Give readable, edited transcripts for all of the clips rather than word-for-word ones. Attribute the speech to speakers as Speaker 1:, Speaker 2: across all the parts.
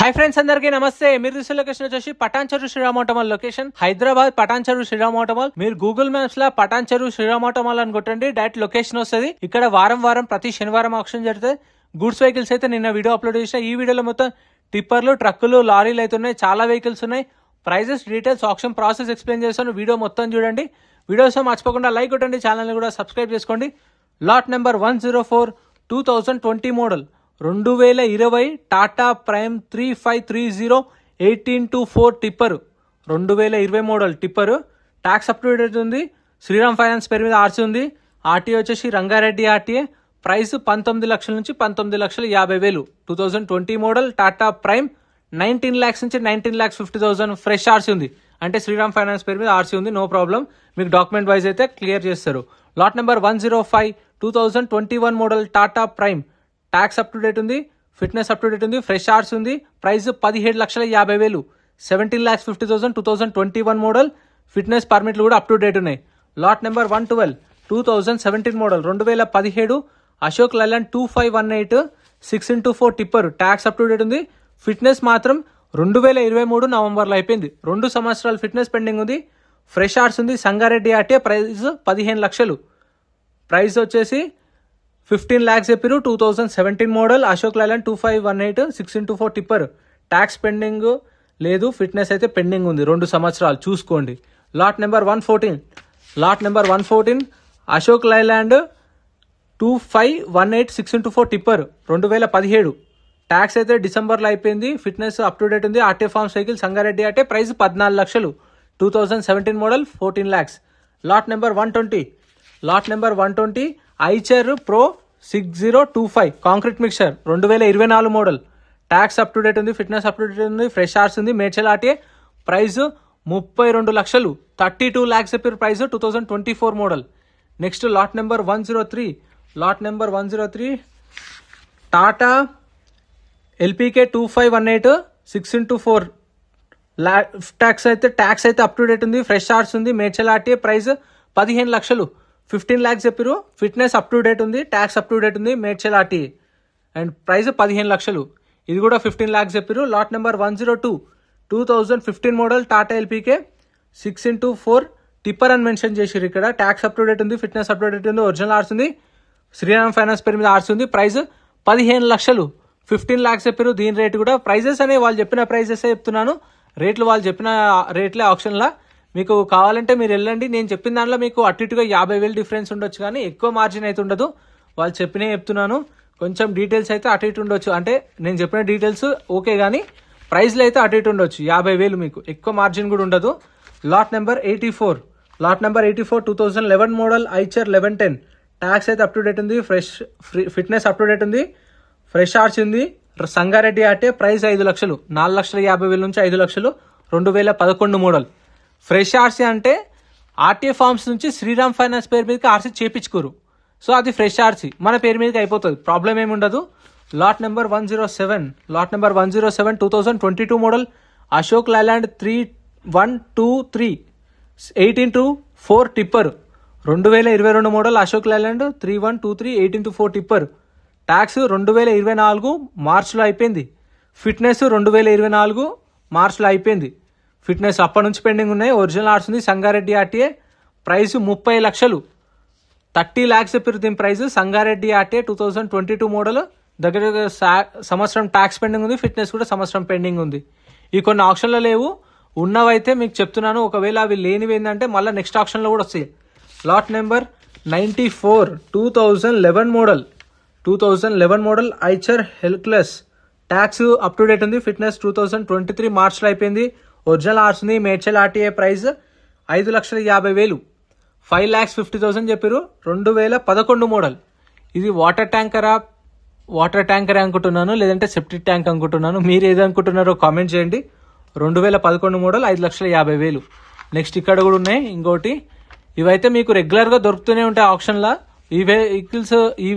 Speaker 1: Hi friends, అందరికీ నమస్తే. మీరు చూసే లొకేషన్ వచ్చేసి పటాన్ చెరువు శ్రీరామ్ ఆటోమాల్ లొకేషన్, హైదరాబాద్ పటాన్ చెరువు శ్రీరామ్ ఆటోమాల్. మీరు గూగుల్ మ్యాప్స్ లో పటాన్ చెరువు శ్రీరామ్ ఆటోమాల్ అని కొట్టండి, డైరెక్ట్ లొకేషన్ వస్తుంది. ఇక్కడ వారం ప్రతి శనివారం ఆక్షన్ జరుగుతుంది. గూడ్స్ వెహికల్స్ అయితే నిన్న వీడియో అప్లోడ్ చేసిన. ఈ వీడియోలో మొత్తం టిప్పర్లు, ట్రక్కులు, లారీలు అయితే ఉన్నాయి. చాలా వెహికల్స్ ఉన్నాయి. Prices, details, auction process explain చేస్తాను. వీడియో మొత్తం చూడండి. వీడియోస్ మర్చిపోకుండా లైక్ కొట్టండి, ఛానల్ కూడా సబ్స్క్రైబ్ చేసుకోండి. Lot number 104 2020 model 2020 Tata prime 3530 18/4 tipper. 2020 model tipper. Tax up to date ఉంది. శ్రీరామ్ ఫైనాన్స్ పేరు మీద ఆర్సీ ఉంది. ఆర్టీఏ వచ్చేసి రంగారెడ్డి ఆర్టీఏ. ప్రైస్ 19 లక్షల నుంచి 19,50,000. 2020 మోడల్ టాటా ప్రైమ్ 19 lakhs నుంచి 19,50,000 ఫ్రెష్ ఆర్సీ ఉంది. అంటే శ్రీరామ్ ఫైనాన్స్ పేరు మీద ఆర్సీ ఉంది. నో ప్రాబ్లం, మీకు డాక్యుమెంట్ వైజ్ అయితే క్లియర్ చేస్తారు. Lot number 105 2021 model Tata prime. Tax up to date ఉంది, ఫిట్నెస్ అప్ టు డేట్ ఉంది, ఫ్రెష్ ఆర్స్ ఉంది. ప్రైస్ 17,50,000. 17,50,000. 2021 మోడల్. ఫిట్నెస్ పర్మిట్లు కూడా అప్ టు డేట్ ఉన్నాయి. Lot number 112 2017 model 2017 Ashok Leyland 2518 6x4 tipper. Tax up to date ఉంది. Fitness మాత్రం 2023 నవంబర్లో అయిపోయింది. 2 సంవత్సరాల ఫిట్నెస్ పెండింగ్ ఉంది. ఫ్రెష్ ఆర్స్ ఉంది. సంగారెడ్డి ఆర్టీఏ. ప్రైస్ 15 లక్షలు. ప్రైస్ వచ్చేసి 15 lakhs చెప్పారు. 2017 model Ashok Leyland 2518 6x4 tipper. Tax pending లేదు, ఫిట్నెస్ అయితే పెండింగ్ ఉంది. 2 సంవత్సరాలు చూసుకోండి. Lot number 114 Ashok Leyland 2518 6x4 tipper. 2017. Tax అయితే డిసెంబర్లో అయిపోయింది. ఫిట్నెస్ అప్ టు డేట్ ఉంది. RT forms vehicle Sangareddy RTA. Price 14 లక్షలు. 2017 model 14 lakhs. Lot number 120 Eicher pro 6025 concrete mixer 2024 model. Tax up to date ఉంది. ఫిట్నెస్ అప్ టు డేట్ ఉంది. Fresh ఆర్స్ ఉంది. Medchal RTA. Price 32 లక్షలు. 32 lakhs చెప్పారు price. 2024 model. Next lot number 103 Tata ఎల్పీకే 2518 6x4 tax అయితే up to date ఉంది. Fresh ఆర్స్ ఉంది. Medchal RTA. Price 15 లక్షలు. 15 lakhs చెప్పారు. ఫిట్నెస్ అప్ టు డేట్ ఉంది. ట్యాక్స్ అప్ టు డేట్ ఉంది. మేడ్చల్ ఆర్టీఏ. అండ్ ప్రైస్ 15 లక్షలు. ఇది కూడా 15 lakhs చెప్పారు. Lot number 102 2015 model Tata ఎల్పీకే 6x4 tipper అని మెన్షన్ చేసారు ఇక్కడ. ట్యాక్స్ అప్ టు డేట్ ఉంది. ఫిట్నెస్ అప్ టు డేట్ ఉంది. ఒరిజినల్ ఆర్స్ ఉంది. శ్రీరామ్ ఫైనాన్స్ పేరు మీద ఆర్స్ ఉంది. ప్రైస్ 15 లక్షలు. 15 lakhs చెప్పారు. దీని రేటు కూడా ప్రైజెస్ అనే వాళ్ళు చెప్పిన ప్రైజెస్ చెప్తున్నాను. రేట్లు వాళ్ళు చెప్పిన రేట్లే ఆప్షన్లా. మీకు కావాలంటే మీరు వెళ్ళండి. నేను చెప్పిన దాంట్లో మీకు అటు ఇటుగా 50,000 డిఫరెన్స్ ఉండొచ్చు, కానీ ఎక్కువ మార్జిన్ అయితే ఉండదు. వాళ్ళు చెప్పినే చెప్తున్నాను. కొంచెం డీటెయిల్స్ అయితే అటు ఇటు ఉండొచ్చు. అంటే నేను చెప్పిన డీటెయిల్స్ ఓకే, కానీ ప్రైస్లో అయితే అటు ఇటు ఉండొచ్చు. 50,000 మీకు ఎక్కువ మార్జిన్ కూడా ఉండదు. Lot number 84 2011 model Eicher 1110. Tax అయితే అప్ టు డేట్ ఉంది. ఫిట్నెస్ అప్ టు డేట్ ఉంది. ఫ్రెష్ ఆర్చ్ ఉంది. సంగారెడ్డి ఆర్టే. ప్రైస్ 5 లక్షలు. 4,50,000 నుంచి 5 లక్షలు. 2011 మోడల్. ఫ్రెష్ ఆర్సీ అంటే ఆర్టీఏ ఫార్మ్స్ నుంచి శ్రీరామ్ ఫైనాన్స్ పేరు మీదకి ఆర్సీ చేపించుకోరు. సో అది ఫ్రెష్ ఆర్సీ మన పేరు మీదకి అయిపోతుంది. ప్రాబ్లం ఏమి ఉండదు. Lot number 107 2022 model Ashok Leyland 3123 18/4 tipper. 2022 model Ashok Leyland 3123 18/4 tipper. Tax 2024 మార్చ్లో అయిపోయింది. ఫిట్నెస్ 2024 మార్చ్లో అయిపోయింది. ఫిట్నెస్ అప్పటి నుంచి పెండింగ్ ఉన్నాయి. ఒరిజినల్ ఆర్ట్స్ ఉంది. సంగారెడ్డి ఆర్టీఏ. ప్రైస్ 30 లక్షలు. 30 lakhs చెప్పారు దీని ప్రైస్. Sangareddy RTA 2022 model. దగ్గర సంవత్సరం ట్యాక్స్ పెండింగ్ ఉంది. ఫిట్నెస్ కూడా సంవత్సరం పెండింగ్ ఉంది. ఈ కొన్ని ఆప్షన్లో లేవు. ఉన్నవైతే మీకు చెప్తున్నాను. ఒకవేళ అవి లేనివి ఏంటంటే మళ్ళీ నెక్స్ట్ ఆప్షన్లో కూడా వస్తాయి. లాట్ నెంబర్ 94 2011 మోడల్ ఐచర్ హెల్క్లెస్. ట్యాక్స్ అప్ టు డేట్ ఉంది. ఫిట్నెస్ 2023 మార్చ్లో అయిపోయింది. ఒరిజినల్ ఆర్స్ ఉంది. మేడ్చల్ ఆర్టీఏ. ప్రైస్ 5,50,000. 5,50,000 చెప్పారు. 2011 మోడల్. ఇది వాటర్ ట్యాంకర్ అనుకుంటున్నాను, లేదంటే సెప్టిక్ ట్యాంక్ అనుకుంటున్నాను. మీరు ఏది అనుకుంటున్నారో కామెంట్ చేయండి. 2011 మోడల్ 5,50,000. నెక్స్ట్ ఇక్కడ కూడా ఉన్నాయి ఇంకోటి. ఇవైతే మీకు రెగ్యులర్గా దొరుకుతూనే ఉంటాయి ఆప్షన్లా. ఈ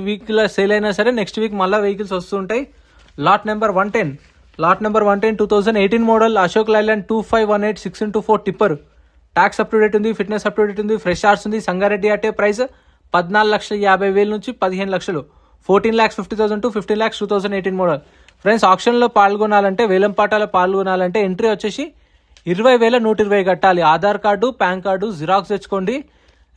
Speaker 1: వీక్ సేల్ అయినా సరే నెక్స్ట్ వీక్ మళ్ళీ వెహికల్స్ వస్తుంటాయి. Lot number 110 2018 model Ashok Leyland 2518 6x4 tipper. Tax up to date ఉంది. ఫిట్నెస్ అప్ టు డేట్ ఉంది. ఫ్రెష్ ఆర్స్ ఉంది. సంగారెడ్డి ఆర్టే. ప్రైస్ 14,50,000 నుంచి 15 లక్షలు. 14,50,000 to 15 lakhs 2018 మోడల్. ఫ్రెండ్స్ ఆప్షన్లో పాల్గొనాలంటే వేలంపాటలో పాల్గొనాలంటే ఎంట్రీ వచ్చేసి 20,120 కట్టాలి. Aadhaar card, pan card xerox తెచ్చుకోండి.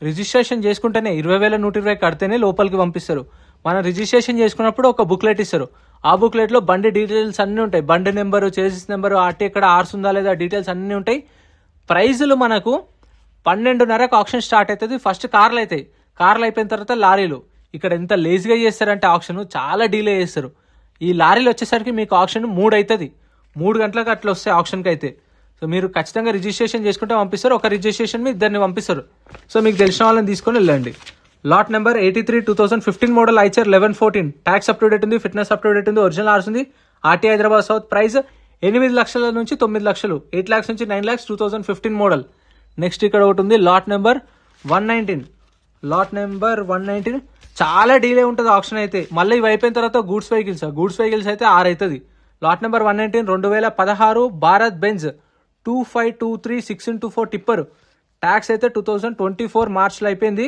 Speaker 1: రిజిస్ట్రేషన్ చేసుకుంటేనే 20,120 కడితేనే లోపలికి పంపిస్తారు. మనం రిజిస్ట్రేషన్ చేసుకున్నప్పుడు ఒక బుక్లెట్ ఇస్తారు. ఆ బుక్లెట్లో బండి డీటెయిల్స్ అన్నీ ఉంటాయి. బండి నెంబరు, చేసిస్ నెంబరు, ఆర్టీ ఎక్కడ ఆర్స్ ఉందా లేదా డీటెయిల్స్ అన్నీ ఉంటాయి. ప్రైజులు మనకు 12:30కు ఆప్షన్ స్టార్ట్ అవుతుంది. ఫస్ట్ కార్లు అవుతాయి. కార్లు అయిపోయిన తర్వాత లారీలు. ఇక్కడ ఎంత లేజీగా చేస్తారంటే ఆప్షన్ చాలా డీలే చేస్తారు. ఈ లారీలు వచ్చేసరికి మీకు ఆప్షన్ 3 అవుతుంది. 3 గంటలకు అట్లా వస్తాయి ఆప్షన్కి అయితే. సో మీరు ఖచ్చితంగా రిజిస్ట్రేషన్ చేసుకుంటే పంపిస్తారు. ఒక రిజిస్ట్రేషన్ మీ ఇద్దరిని పంపిస్తారు. సో మీకు తెలిసిన వాళ్ళని తీసుకొని వెళ్ళండి. Lot number 83 2015 model Eicher 1114 tax up to date ఉంది, ఫిట్నెస్ అప్ టు డేట్ ఉంది, ఒరిజినల్ ఆర్స్ ఉంది. RT Hyderabad south. ప్రైస్ 8 లక్షల నుంచి 9 లక్షలు, 8 lakhs నుంచి 9 lakhs 2015 మోడల్. నెక్స్ట్ ఇక్కడ ఒకటి ఉంది లాట్ నెంబర్ 119. లాట్ నెంబర్ 119 చాలా డీలే ఉంటుంది ఆప్షన్ అయితే. మళ్ళీ ఇవి అయిపోయిన తర్వాత గూడ్స్ వెహికల్స్ అయితే 6 అవుతుంది. Lot number 119 2016 Bharat Benz 2523 6x4 tipper. Tax అయితే 2024 మార్చ్లో అయిపోయింది.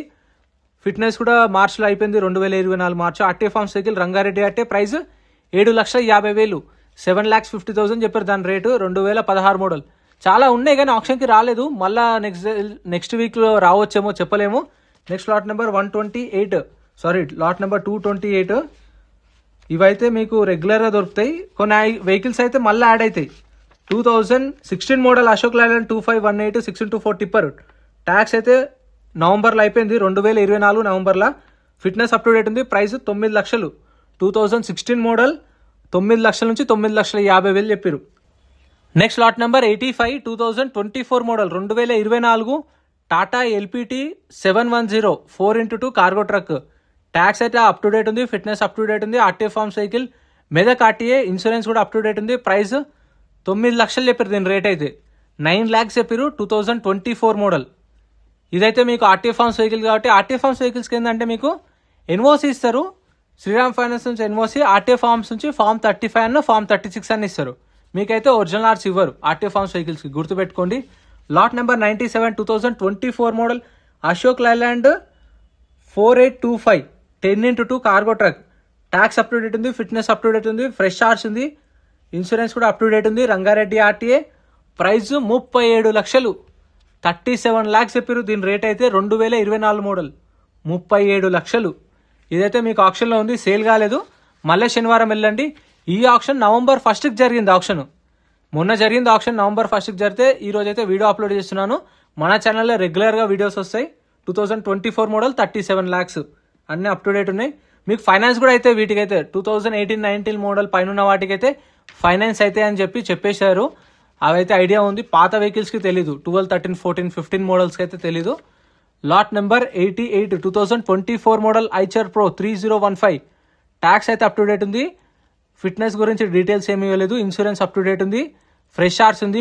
Speaker 1: ఫిట్నెస్ కూడా మార్చ్లో అయిపోయింది, 2024 March. RTA form cycle Rangareddy RT. Price 7,50,000, 7,50,000 చెప్పారు దాని రేటు. 2016 మోడల్. చాలా ఉన్నాయి కానీ ఆప్షన్కి రాలేదు. మళ్ళా నెక్స్ట్ వీక్లో రావచ్చేమో చెప్పలేము. Next lot number 128, lot number 228. ఇవైతే మీకు రెగ్యులర్గా దొరుకుతాయి. కొన్ని వెహికల్స్ అయితే మళ్ళీ యాడ్ అవుతాయి. 2016 model Ashok Leyland 2518 6x4 tipper. Tax అయితే నవంబర్లో అయిపోయింది, 2024 నవంబర్లో. ఫిట్నెస్ అప్ టు డేట్ ఉంది. ప్రైస్ 9 లక్షలు. 2016 మోడల్ 9 లక్షల నుంచి 9,50,000 చెప్పారు. Next lot number 85 2024 model 2024 Tata LPT 710 4x2 cargo truck. Tax అయితే అప్ టు డేట్ ఉంది, ఫిట్నెస్ అప్ టు డేట్ ఉంది. RTA form cycle Medak RTA. Insurance కూడా అప్ టు డేట్ ఉంది. ప్రైస్ 9 లక్షలు చెప్పారు దీని రేట్ అయితే. 9 lakhs చెప్పారు. 2024 మోడల్. ఇదైతే మీకు ఆర్టీఏ ఫార్మ్స్ వెహికల్ కాబట్టి ఆర్టీఏ ఫార్మ్స్ వెహికల్స్కి ఏంటంటే మీకు ఎన్ఓసి ఇస్తారు. శ్రీరామ్ ఫైనాన్స్ నుంచి ఎన్ఓసి, ఆర్టీఏ ఫార్మ్స్ నుంచి ఫార్మ్ 35 అన్న ఫార్మ్ 36 అని ఇస్తారు. మీకైతే ఒరిజినల్ ఆర్ట్స్ ఇవ్వరు ఆర్టీఏ ఫార్మ్స్ వెహికల్స్కి, గుర్తుపెట్టుకోండి. Lot number 97 2024 model Ashok Leyland 4825 10x2 cargo truck. Tax up to date ఉంది, ఫిట్నెస్ అప్ టు డేట్ ఉంది, ఫ్రెష్ ఆర్ట్స్ ఉంది, ఇన్సూరెన్స్ కూడా అప్ టు డేట్ ఉంది. రంగారెడ్డి ఆర్టీఏ. ప్రైస్ 37 లక్షలు, 37 lakhs చెప్పారు దీని రేట్ అయితే. 2024 మోడల్ 37 లక్షలు. ఇదైతే మీకు ఆప్షన్లో ఉంది, సేల్ కాలేదు. మళ్ళీ శనివారం వెళ్ళండి. ఈ ఆప్షన్ నవంబర్ 1st జరిగింది. ఆప్షన్ మొన్న జరిగింది. ఆప్షన్ నవంబర్ 1st జరిగితే ఈ రోజు అయితే వీడియో అప్లోడ్ చేస్తున్నాను. మన ఛానల్లో రెగ్యులర్గా వీడియోస్ వస్తాయి. 2024 మోడల్ 37 lakhs అన్నీ అప్ టు డేట్ ఉన్నాయి. మీకు ఫైనాన్స్ కూడా అయితే వీటికైతే 2018-19 మోడల్ పైన ఉన్న వాటికైతే ఫైనాన్స్ అయితే అని చెప్పేశారు. అవైతే ఐడియా ఉంది. పాత వెహికల్స్కి తెలీదు. 12, 13, 14, 15 మోడల్స్కి అయితే తెలీదు. Lot number 88 2024 model Eicher pro 3015. Tax అయితే అప్ టు డేట్ ఉంది. ఫిట్నెస్ గురించి డీటెయిల్స్ ఏమీ ఇవ్వలేదు. ఇన్సూరెన్స్ అప్ టు డేట్ ఉంది, ఫ్రెష్ ఆర్స్ ఉంది.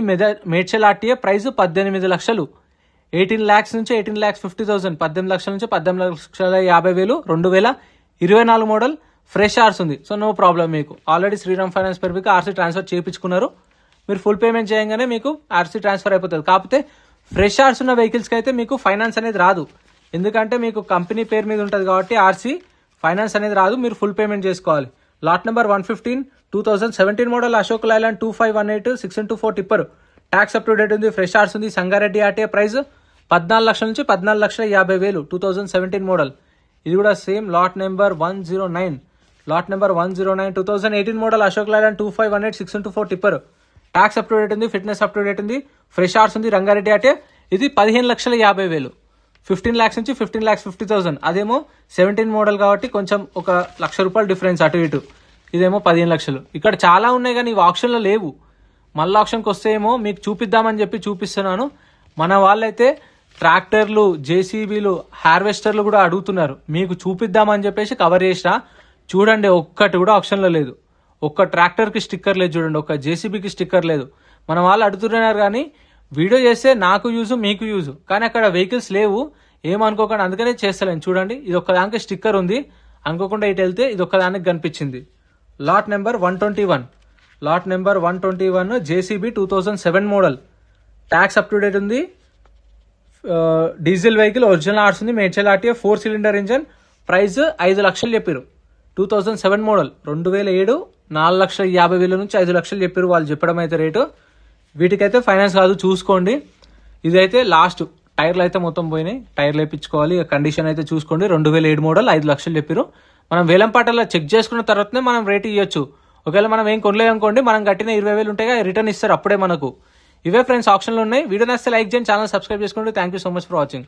Speaker 1: మేడ్చల్ ఆర్టీఏ. ప్రైస్ 18 లక్షలు, 18 lakhs నుంచి 18,50,000, 18 లక్షల నుంచి 18,50,000. 2024 మోడల్ ఫ్రెష్ ఆర్స్ ఉంది. So no problem. మీకు ఆల్రెడీ శ్రీరామ్ ఫైనాన్స్ పేరు మీకు ఆర్సీ ట్రాన్స్ఫర్ చేయించుకున్నారు. మీరు ఫుల్ పేమెంట్ చేయగానే మీకు ఆర్సీ ట్రాన్స్ఫర్ అయిపోతుంది. కాకపోతే ఫ్రెష్ ఆర్స్ ఉన్న వెహికల్స్కి అయితే మీకు ఫైనాన్స్ అనేది రాదు. ఎందుకంటే మీకు కంపెనీ పేరు మీద ఉంటుంది కాబట్టి ఆర్సీ ఫైనాన్స్ అనేది రాదు. మీరు ఫుల్ పేమెంట్ చేసుకోవాలి. Lot number 115 2017 model Ashok Leyland 2518 6x4 tipper. Tax up to date ఉంది, ఫ్రెష్ ఆర్స్ ఉంది. సంగారెడ్డి ఆర్టీఏ. ప్రైస్ 14 లక్షల నుంచి 14,50,000. 2017 మోడల్. ఇది కూడా same. Lot number 109 2018 model Ashok Leyland 2518 6x4 tipper. Tax up to date ఉంది, ఫిట్నెస్ అప్ టు డేట్ ఉంది, fresh ఆర్స్ ఉంది. రంగారెడ్డి ఆర్టీఏ. ఇది 15,50,000, 15 lakhs నుంచి 15,50,000. అదేమో 17 మోడల్ కాబట్టి కొంచెం ₹1,00,000 డిఫరెన్స్ అటు ఇటు. ఇదేమో 15 లక్షలు. ఇక్కడ చాలా ఉన్నాయి కానీ ఇవి ఆప్షన్లో లేవు. మళ్ళీ ఆప్షన్కి వస్తే ఏమో మీకు చూపిద్దామని చెప్పి చూపిస్తున్నాను. మన వాళ్ళైతే ట్రాక్టర్లు, జేసీబీలు, హార్వెస్టర్లు కూడా అడుగుతున్నారు. మీకు చూపిద్దామని చెప్పేసి కవర్ చేసిన. చూడండి, ఒక్కటి కూడా ఆప్షన్లో లేదు. ఒక్క ట్రాక్టర్కి స్టిక్కర్ లేదు చూడండి, ఒక్క జేసీబీకి స్టిక్కర్ లేదు. మన వాళ్ళు అడుగుతున్నారు కానీ వీడియో చేస్తే నాకు యూజ్, మీకు యూజ్, కానీ అక్కడ వెహికల్స్ లేవు. ఏమనుకోకండి, అందుకనే చేస్తలేను. చూడండి, ఇది ఒక్కదానికి స్టిక్కర్ ఉంది. అనుకోకుండా ఇటు వెళ్తే ఇది ఒక్కదానికి కనిపించింది. Lot number 121 JCB 2007 model. Tax up to date ఉంది. డీజిల్ వెహికల్, ఒరిజినల్ ఆర్ట్స్ ఉంది. Medchal RTA. 4 cylinder engine. Price 5 లక్షలు చెప్పారు. 2007 మోడల్. 2007 4,50,000 నుంచి 5 లక్షలు చెప్పారు వాళ్ళు చెప్పడం అయితే రేటు. వీటికైతే ఫైనాన్స్ కాదు, చూసుకోండి. ఇదైతే లాస్ట్ టైర్లు అయితే మొత్తం పోయినాయి, టైర్లు వేయించుకోవాలి. కండిషన్ అయితే చూసుకోండి. 2007 మోడల్ 5 లక్షలు చెప్పారు. మనం వేలంపాటలో చెక్ చేసుకున్న తర్వాతనే మనం రేట్ ఇవ్వచ్చు. ఒకవేళ మనం ఏం కొనలేదనుకోండి, మనం కట్టిన 20,000 ఉంటాయి, రిటర్న్ ఇస్తారు అప్పుడే మనకు. ఇవే ఫ్రెండ్స్ ఆప్షన్లు ఉన్నాయి. వీడియో నచ్చితే లైక్ చేయండి, ఛానల్ సబ్స్క్రైబ్ చేసుకోండి. Thank you so much for watching.